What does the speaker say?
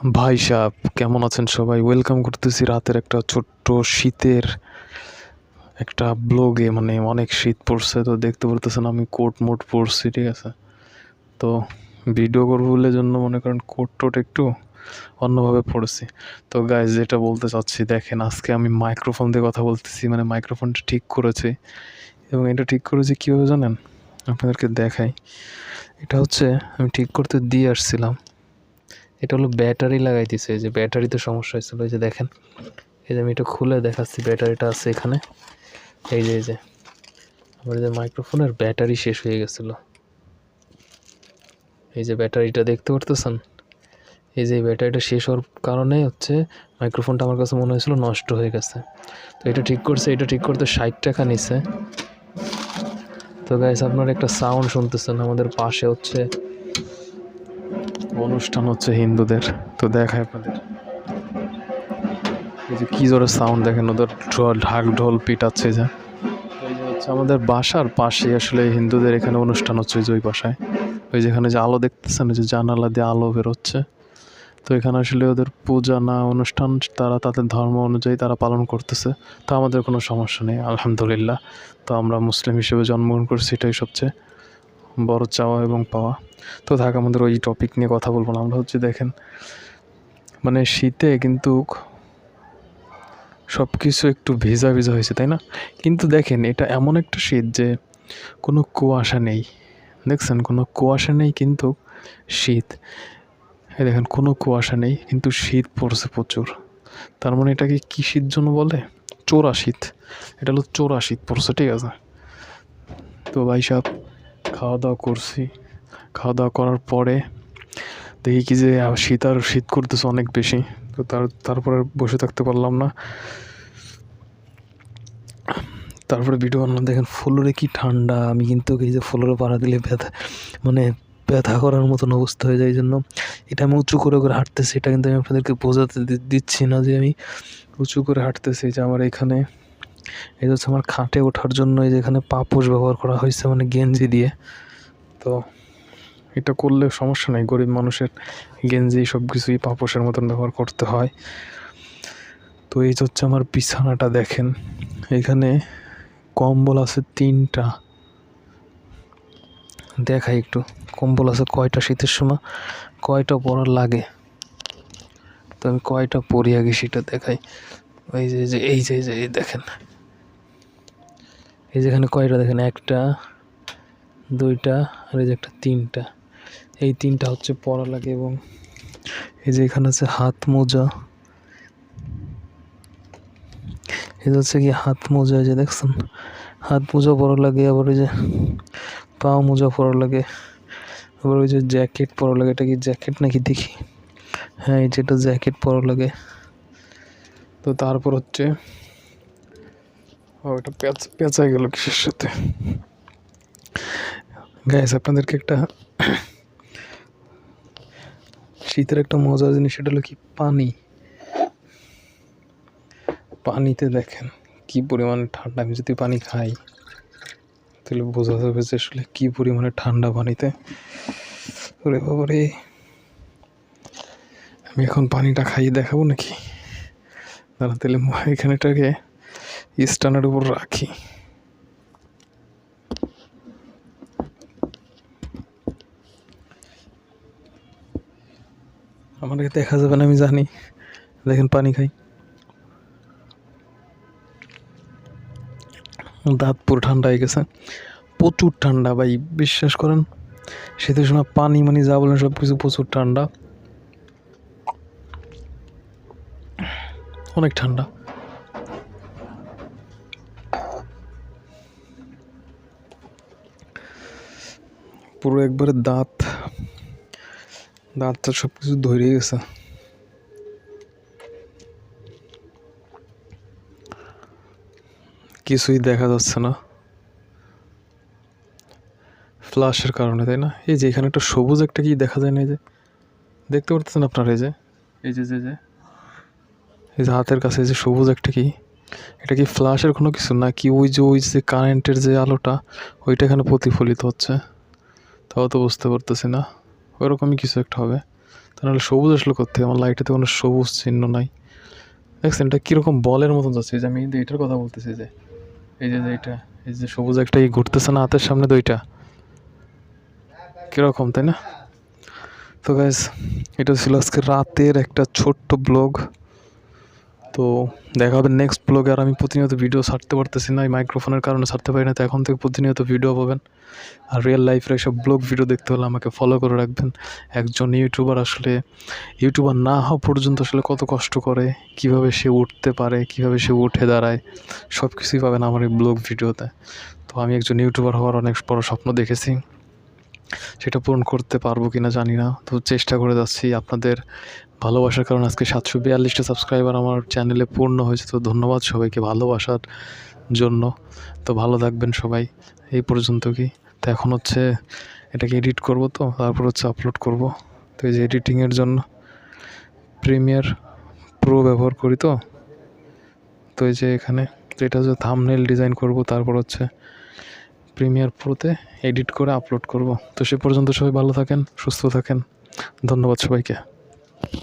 ভাই সাহেব, কেমন আছেন সবাই? ওয়েলকাম করতেছি রাতের একটা ছোট্ট শীতের একটা ব্লগে। মানে অনেক শীত পড়ছে, তো দেখতে পারতেছেন আমি কোট মোট পরছি, ঠিক আছে? তো ভিডিও করবো বলে জন্য মনে করেন কোট টোট একটু অন্যভাবে পড়েছি। তো গাইজ, যেটা বলতে চাচ্ছি, দেখেন আজকে আমি মাইক্রোফোন দিয়ে কথা বলতেছি, মানে মাইক্রোফোনটা ঠিক করেছি। এবং এটা ঠিক করেছি কীভাবে জানেন? আপনাদেরকে দেখাই। এটা হচ্ছে আমি ঠিক করতে দিয়ে আসছিলাম। এটা হলো ব্যাটারি লাগাইতেছে, এই যে ব্যাটারিতে সমস্যা হয়েছিল, এই যে দেখেন। এই যে আমি এটা খুলে দেখাচ্ছি, ব্যাটারিটা আছে এখানে। এই যে আমার যে মাইক্রোফোনের ব্যাটারি শেষ হয়ে গেছিল, এই যে ব্যাটারিটা দেখতে পারতেছেন। এই যে ব্যাটারিটা শেষ হওয়ার কারণে হচ্ছে মাইক্রোফোনটা আমার কাছে মনে হয়েছিল নষ্ট হয়ে গেছে। তো এটা ঠিক করছে, এটা ঠিক করতে 60 টাকা নিছে। তো গাইস, আপনারা একটা সাউন্ড শুনতেছেন, আমাদের পাশে হচ্ছে অনুষ্ঠান হচ্ছে হিন্দুদের। তো দেখায় আপনাদের, এই যে কি জোরে সাউন্ড দেখেন, ওদের ঢাক ঢোল পিটাচ্ছে। যে এই যে হচ্ছে আমাদের বাসার পাশে আসলে হিন্দুদের এখানে অনুষ্ঠান হচ্ছে, ওই যে ওই বাসায়, ওই যেখানে যে আলো দেখতেছেন, ওই যে জানালা দিয়ে আলো বেরোচ্ছে। তো এখানে আসলে ওদের পূজা না অনুষ্ঠান, তারা তাদের ধর্ম অনুযায়ী তারা পালন করতেছে। তো আমাদের কোনো সমস্যা নেই, আলহামদুলিল্লাহ। তো আমরা মুসলিম হিসেবে জন্মগ্রহণ করছি, এটাই সবচেয়ে বড় চাওয়া এবং পাওয়া। তো থাক, আমাদের ওই টপিক নিয়ে কথা বলবো না। আমরা হচ্ছে দেখেন, মানে শীতে কিন্তু সব কিছু একটু ভেজা ভেজা হয়েছে, তাই না? কিন্তু দেখেন, এটা এমন একটা শীত যে কোনো কুয়াশা নেই। দেখছেন, কোনো কুয়াশা নেই, কিন্তু শীত। এই দেখেন, কোনো কুয়াশা নেই, কিন্তু শীত পড়ছে প্রচুর। তার মানে এটাকে কী শীত জন্য বলে? চোরা শীত। এটা হলো চোরা শীত পড়ছে, ঠিক আছে? তো ভাই সাহেব, খাওয়া দাওয়া করছি। খাওয়া দাওয়া করার পরে দেখি কি যে শীত করতেছে অনেক বেশি। তো তারপরে বসে থাকতে পারলাম না, তারপরে ভিডিও বানালাম। দেখেন ফ্লোরে কি ঠান্ডা। আমি কিন্তু এই যে ফ্লোরে পাড়া দিলে ব্যথা করার মতন অবস্থা হয়ে যায়। এই জন্য এটা আমি উঁচু করে করে হাঁটতেছি। এটা কিন্তু আমি আপনাদেরকে বোঝাতে দিচ্ছি না যে আমি উঁচু করে হাঁটতেছি। যে আমার এখানে এই হচ্ছে আমার খাটে ওঠার জন্য এই যে এখানে পাপোশ ব্যবহার করা হয়েছে, মানে গেঞ্জি দিয়ে। তো এটা করলে সমস্যা নেই, গরিব মানুষের গেঞ্জি সব কিছুই পাপোশের মতন ব্যবহার করতে হয়। তো এই হচ্ছে আমার বিছানাটা, দেখেন এখানে কম্বল আছে 3টা। দেখাই একটু, কম্বল আছে কয়টা, শীতের সময় কয়টা পরার লাগে। তো আমি কয়টা পরি আগে সেটা দেখাই। এই দেখেন, এই যেখানে কয়টা দেখেন, 1টা 2টা আর এই যে একটা 3টা। এই 3টা হচ্ছে পরা লাগে। এবং এই যে এখানে আছে হাত মোজা। এটা হচ্ছে কি হাত মোজা, যে দেখছেন হাত মোজা পরা লাগে। আবার ওই যে পা মোজা পরা লাগে। আবার ওই যে জ্যাকেট পরা লাগে। এটা কি জ্যাকেট নাকি দেখি? হ্যাঁ, এই যেটা জ্যাকেট পরা লাগে। তো তারপর হচ্ছে ওটা পেঁচা গেল কিসের সাথে। গাইস, আপনাদেরকে একটা শীতের একটা মজার জিনিস, সেটা হলো কি পানিতে দেখেন কি পরিমাণে ঠান্ডা। আমি যদি পানি খাই তাহলে বোঝা যাবে যে আসলে কি পরিমাণে ঠান্ডা পানিতে। ওরে বাবারে, আমি এখন পানিটা খাইয়ে দেখাবো নাকি? দাঁড়া, তাহলে এখানেটাকে স্ট্যান্ডের উপর রাখি। আমাকে দেখা যাবে না আমি জানি। দেখেন পানি খাই, দাঁত পুরো ঠান্ডা হয়ে গেছে, প্রচুর ঠান্ডা ভাই, বিশ্বাস করেন। শীতের সময় পানি মানে যা বলেন সব কিছু প্রচুর ঠান্ডা, অনেক ঠান্ডা। পুরো একবারে দাঁতটা সব কিছু ধরে গেছে। কিছুই দেখা যাচ্ছে না ফ্ল্যাশের কারণে, তাই না? এই যে এখানে একটা সবুজ একটা কি দেখা যায় না, এই যে দেখতে পারতেছেন আপনারা, এই যে হাতের কাছে যে সবুজ একটা কি, এটা কি ফ্ল্যাশের কোনো কিছু না কি? ওই যে কারেন্টের যে আলোটা, ওইটা এখানে প্রতিফলিত হচ্ছে। তাও তো বুঝতে পারতেছি না, ওইরকমই কিছু একটা হবে। তো নাহলে সবুজ আসলো কোথেকে? আমার লাইটেতে কোনো সবুজ চিহ্ন নাই। দেখছেন এটা কীরকম বলের মতন যাচ্ছে? এই যে আমি কিন্তু এটার কথা বলতেছি, যে এই যে এটা, এই যে সবুজ একটা ঘুরতেছে না হাতের সামনে, দুইটা কীরকম, তাই না? তো গাইজ, এটা ছিল আজকে রাতের একটা ছোট্ট ব্লগ। তো দেখা হবে নেক্সট ব্লগে। আর আমি প্রতিনিয়ত ভিডিও ছাড়তে পারতেছি না, এই মাইক্রোফোনের কারণে ছাড়তে পারি না। তো এখন থেকে প্রতিনিয়ত ভিডিও পাবেন। আর রিয়েল লাইফের এসব ব্লগ ভিডিও দেখতে হলে আমাকে ফলো করে রাখবেন। একজন ইউটিউবার আসলে ইউটিউবার না হওয়া পর্যন্ত আসলে কত কষ্ট করে, কিভাবে সে উঠতে পারে, কিভাবে সে উঠে দাঁড়ায়, সব কিছুই পাবেন আমার এই ব্লগ ভিডিওতে। তো আমি একজন ইউটিউবার হওয়ার অনেক বড় স্বপ্ন দেখেছি, সেটা পূরণ করতে পারবো কি না জানি না। তো চেষ্টা করে যাচ্ছি। আপনাদের ভালোবাসার কারণে আজকে 742টা সাবস্ক্রাইবার আমার চ্যানেলে পূর্ণ হয়েছে। তো ধন্যবাদ সবাইকে ভালোবাসার জন্য। তো ভালো থাকবেন সবাই। এই পর্যন্ত কি। তো এখন হচ্ছে এটাকে এডিট করব, তো তারপর হচ্ছে আপলোড করব। তো এই যে এডিটিংয়ের জন্য প্রিমিয়ার প্রো ব্যবহার করি। তো এই যে এখানে, তো এটা হচ্ছে থাম্বনেল ডিজাইন করব, তারপর হচ্ছে প্রিমিয়ার প্রোতে এডিট করে আপলোড করব। তো সে পর্যন্ত সবাই ভালো থাকেন, সুস্থ থাকেন। ধন্যবাদ সবাইকে।